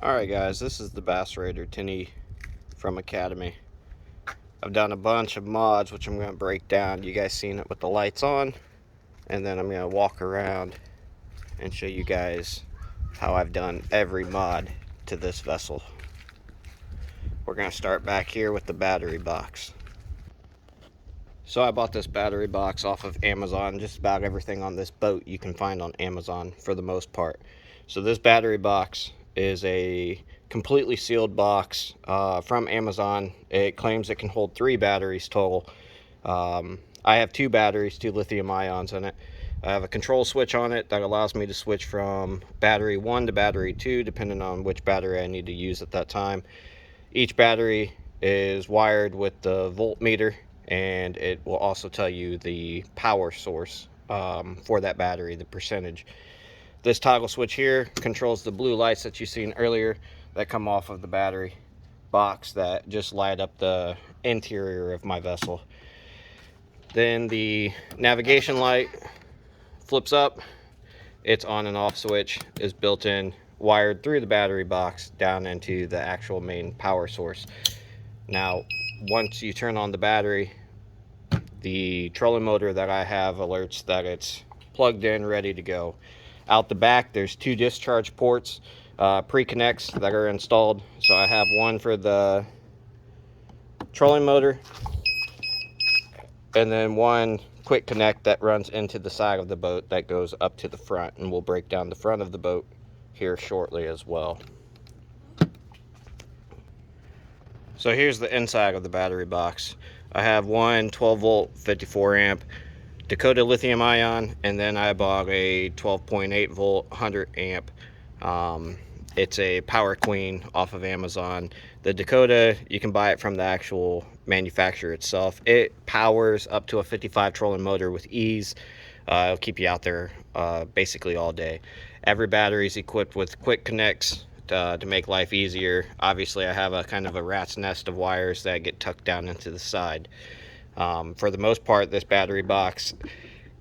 Alright guys, this is the Bass Raider Tinny from Academy. I've done a bunch of mods which I'm going to break down. You guys seen it with the lights on, and then I'm going to walk around and show you guys how I've done every mod to this vessel. We're going to start back here with the battery box. So I bought this battery box off of Amazon. Just about everything on this boat you can find on Amazon for the most part. So this battery box is a completely sealed box from Amazon. It claims it can hold 3 batteries total. I have 2 batteries, 2 lithium ions in it. I have a control switch on it that allows me to switch from battery 1 to battery 2 depending on which battery I need to use at that time. Each battery is wired with the voltmeter, and it will also tell you the power source for that battery, the percentage. This toggle switch here controls the blue lights that you've seen earlier that come off of the battery box that just light up the interior of my vessel. Then the navigation light flips up. Its on and off switch is built in, wired through the battery box down into the actual main power source. Now, once you turn on the battery, the trolling motor that I have alerts that it's plugged in, ready to go. Out the back, there's 2 discharge ports, pre-connects that are installed. So I have one for the trolling motor, and then one quick connect that runs into the side of the boat that goes up to the front, and we'll break down the front of the boat here shortly as well. So here's the inside of the battery box. I have one 12 volt 54 amp Dakota lithium ion, and then I bought a 12.8 volt 100 amp. It's a Power Queen off of Amazon. The Dakota, you can buy it from the actual manufacturer itself. It powers up to a 55 trolling motor with ease. It'll keep you out there basically all day. Every battery is equipped with quick connects to make life easier. Obviously, I have a kind of a rat's nest of wires that get tucked down into the side. For the most part, this battery box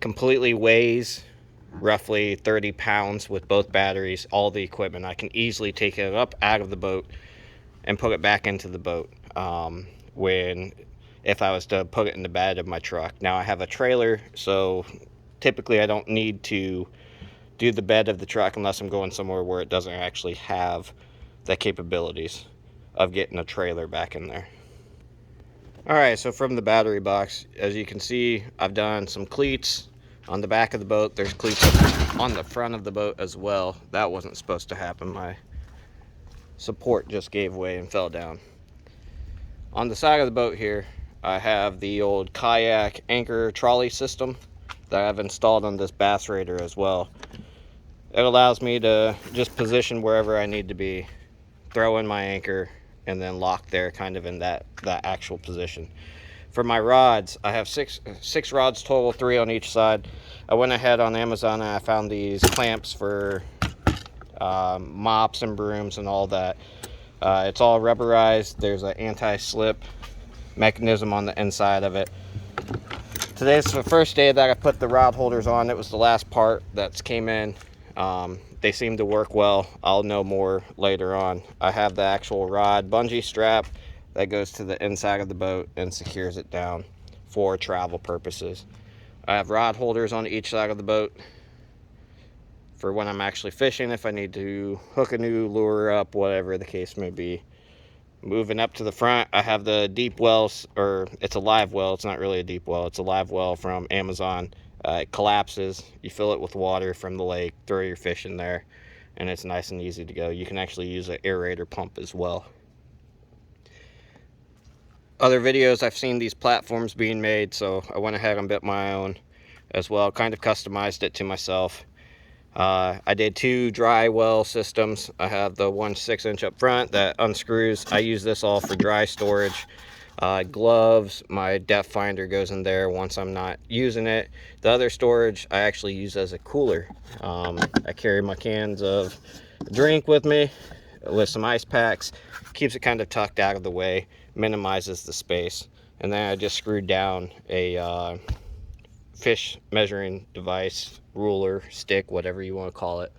completely weighs roughly 30 pounds with both batteries, all the equipment. I can easily take it up out of the boat and put it back into the boat if I was to put it in the bed of my truck. Now I have a trailer, so typically I don't need to do the bed of the truck unless I'm going somewhere where it doesn't actually have the capabilities of getting a trailer back in there. Alright, so from the battery box, as you can see, I've done some cleats on the back of the boat. There's cleats on the front of the boat as well. That wasn't supposed to happen. My support just gave way and fell down. On the side of the boat here, I have the old kayak anchor trolley system that I've installed on this Bass Raider as well. It allows me to just position wherever I need to be, throw in my anchor, and then lock there kind of in that actual position. For my rods, I have six rods total, 3 on each side. I went ahead on Amazon and I found these clamps for mops and brooms and all that. It's all rubberized. There's an anti-slip mechanism on the inside of it. Today's the first day that I put the rod holders on. It was the last part that came in. They seem to work well. I'll know more later on. I have the actual rod bungee strap that goes to the inside of the boat and secures it down for travel purposes. I have rod holders on each side of the boat for when I'm actually fishing, if I need to hook a new lure up, whatever the case may be. Moving up to the front, I have the deep wells, or it's a live well. It's not really a deep well. It's a live well from Amazon. It collapses. You fill it with water from the lake, throw your fish in there, and it's nice and easy to go. You can actually use an aerator pump as well. Other videos, I've seen these platforms being made, so I went ahead and built my own as well. Kind of customized it to myself. I did 2 dry well systems. I have the one 6-inch up front that unscrews. I use this all for dry storage. Gloves, my depth finder goes in there once I'm not using it. The other storage I actually use as a cooler. I carry my cans of drink with me with some ice packs. Keeps it kind of tucked out of the way, minimizes the space. And then I just screwed down a fish measuring device, ruler, stick, whatever you want to call it,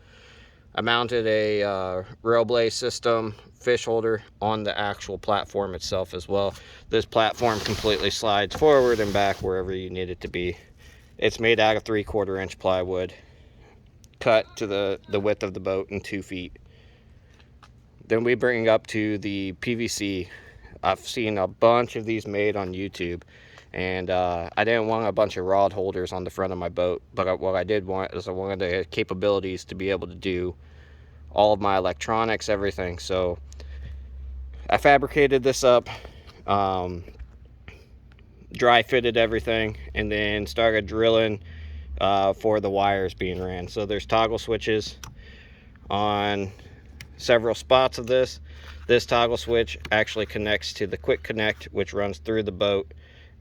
I mounted a Railblaze system fish holder on the actual platform itself as well. This platform completely slides forward and back wherever you need it to be. It's made out of 3/4 inch plywood, cut to the width of the boat in 2 feet. Then we bring up to the PVC. I've seen a bunch of these made on YouTube, and I didn't want a bunch of rod holders on the front of my boat, but what I did want is I wanted the capabilities to be able to do all of my electronics, everything. So I fabricated this up, dry fitted everything, and then started drilling for the wires being ran. So there's toggle switches on several spots of this. This toggle switch actually connects to the quick connect, which runs through the boat,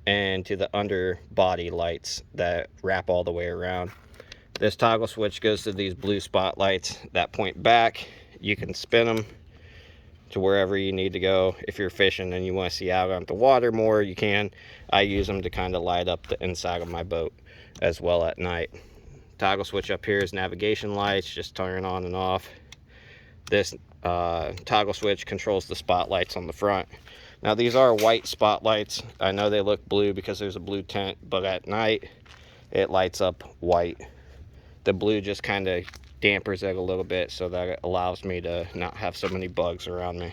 and to the underbody lights that wrap all the way around. This toggle switch goes to these blue spotlights that point back. You can spin them to wherever you need to go. If you're fishing and you want to see out on the water more, you can. I use them to kind of light up the inside of my boat as well at night. Toggle switch up here is navigation lights, just turn on and off. This toggle switch controls the spotlights on the front. Now these are white spotlights. I know they look blue because there's a blue tint, but at night it lights up white. The blue just kind of dampers it a little bit so that it allows me to not have so many bugs around me.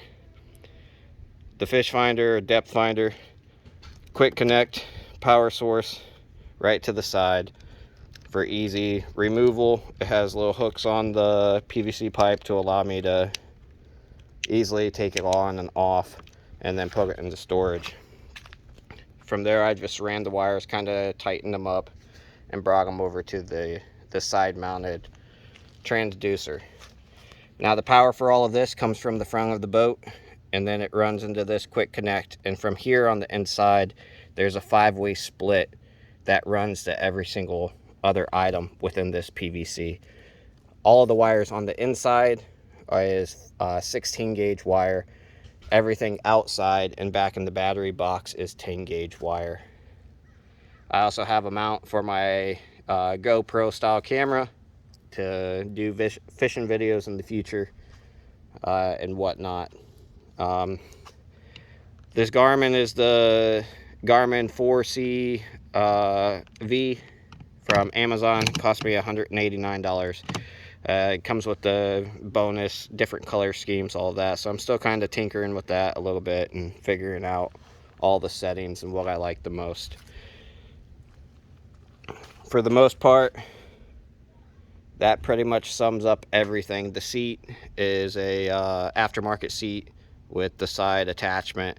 The fish finder, depth finder, quick connect, power source right to the side for easy removal. It has little hooks on the PVC pipe to allow me to easily take it on and off and then put it into storage. From there, I just ran the wires, kind of tightened them up, and brought them over to the side mounted transducer. Now the power for all of this comes from the front of the boat, and then it runs into this quick connect, and from here on the inside there's a 5-way split that runs to every single other item within this PVC. All of the wires on the inside is 16 gauge wire. Everything outside and back in the battery box is 10 gauge wire. I also have a mount for my GoPro style camera to do fishing videos in the future and whatnot. This Garmin is the Garmin 4C V from Amazon. It cost me $189. It comes with the bonus, different color schemes, all of that. So I'm still kind of tinkering with that a little bit and figuring out all the settings and what I like the most. For the most part, that pretty much sums up everything. The seat is a aftermarket seat with the side attachment,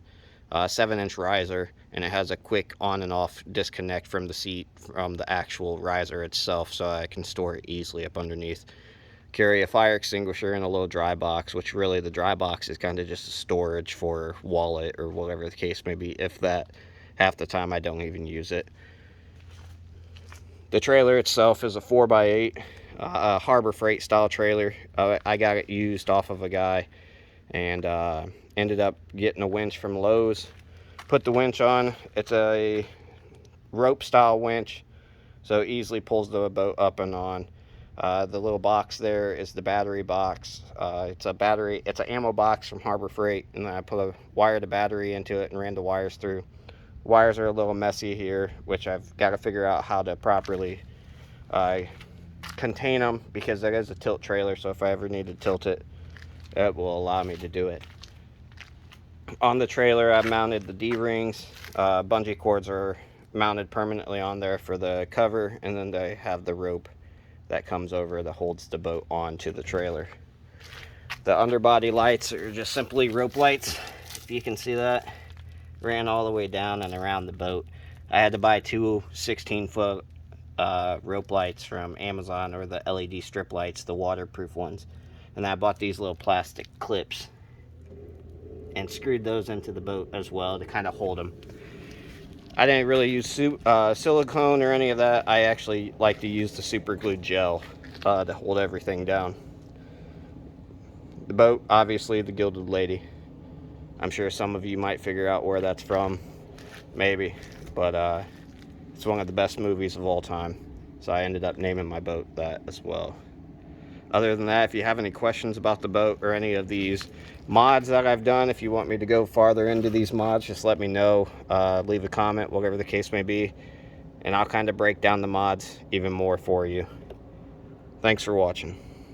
7-inch riser, and it has a quick on and off disconnect from the seat from the actual riser itself, so I can store it easily up underneath. Carry a fire extinguisher and a little dry box, which really the dry box is kind of just a storage for wallet or whatever the case may be, if that. Half the time I don't even use it. The trailer itself is a 4x8 Harbor Freight style trailer. I got it used off of a guy, and ended up getting a winch from Lowe's. Put the winch on. It's a rope style winch, so it easily pulls the boat up and on. The little box there is the battery box. It's an ammo box from Harbor Freight, and then I wired a battery into it and ran the wires through. Wires are a little messy here, which I've got to figure out how to properly contain them, because that is a tilt trailer, so if I ever need to tilt it, it will allow me to do it. On the trailer, I've mounted the D-rings. Bungee cords are mounted permanently on there for the cover, and then they have the rope that comes over that holds the boat onto the trailer. The underbody lights are just simply rope lights, if you can see that. Ran all the way down and around the boat. I had to buy 2 16-foot rope lights from Amazon, or the LED strip lights, the waterproof ones. And I bought these little plastic clips and screwed those into the boat as well to kind of hold them. I didn't really use silicone or any of that. I actually like to use the super glue gel to hold everything down. The boat, obviously the Gilded Lady. I'm sure some of you might figure out where that's from, maybe, but it's one of the best movies of all time, so I ended up naming my boat that as well. Other than that, if you have any questions about the boat or any of these mods that I've done, if you want me to go farther into these mods, just let me know. Leave a comment, whatever the case may be, and I'll kind of break down the mods even more for you. Thanks for watching.